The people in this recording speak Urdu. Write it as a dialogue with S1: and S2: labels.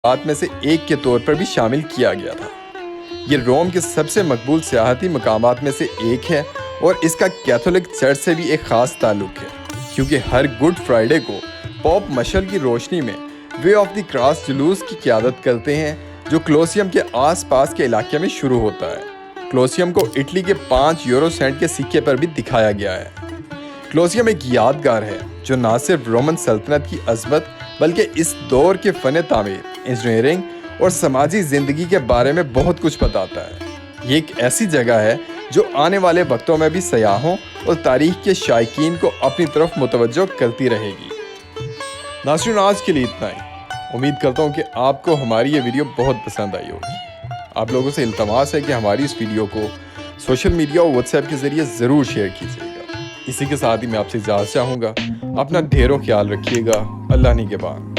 S1: مقامات میں سے ایک کے طور پر بھی شامل کیا گیا تھا۔ یہ روم کے سب سے مقبول سیاحتی مقامات میں سے ایک ہے اور اس کا کیتھولک چرچ سے بھی ایک خاص تعلق ہے، کیونکہ ہر گڈ فرائیڈے کو پوپ مشعل کی روشنی میں وے آف دی کراس جلوس کی قیادت کرتے ہیں جو کولوسیم کے آس پاس کے علاقے میں شروع ہوتا ہے۔ کولوسیم کو اٹلی کے 5 یورو سینٹ کے سکے پر بھی دکھایا گیا ہے۔ کولوسیم ایک یادگار ہے جو نہ صرف رومن سلطنت کی عظمت بلکہ اس دور کے فن تعمیر، انجینئرنگ اور سماجی زندگی کے بارے میں بہت کچھ بتاتا ہے۔ یہ ایک ایسی جگہ ہے جو آنے والے وقتوں میں بھی سیاحوں اور تاریخ کے شائقین کو اپنی طرف متوجہ کرتی رہے گی۔ ناظرین، آج کے لیے اتنا ہی۔ امید کرتا ہوں کہ آپ کو ہماری یہ ویڈیو بہت پسند آئی ہوگی۔ آپ لوگوں سے التماس ہے کہ ہماری اس ویڈیو کو سوشل میڈیا اور واٹس ایپ کے ذریعے ضرور شیئر کیجیے گا۔ اسی کے ساتھ ہی میں آپ سے اجازت چاہوں گا۔ اپنا ڈھیروں خیال رکھیے گا۔ اللہ نگہبان۔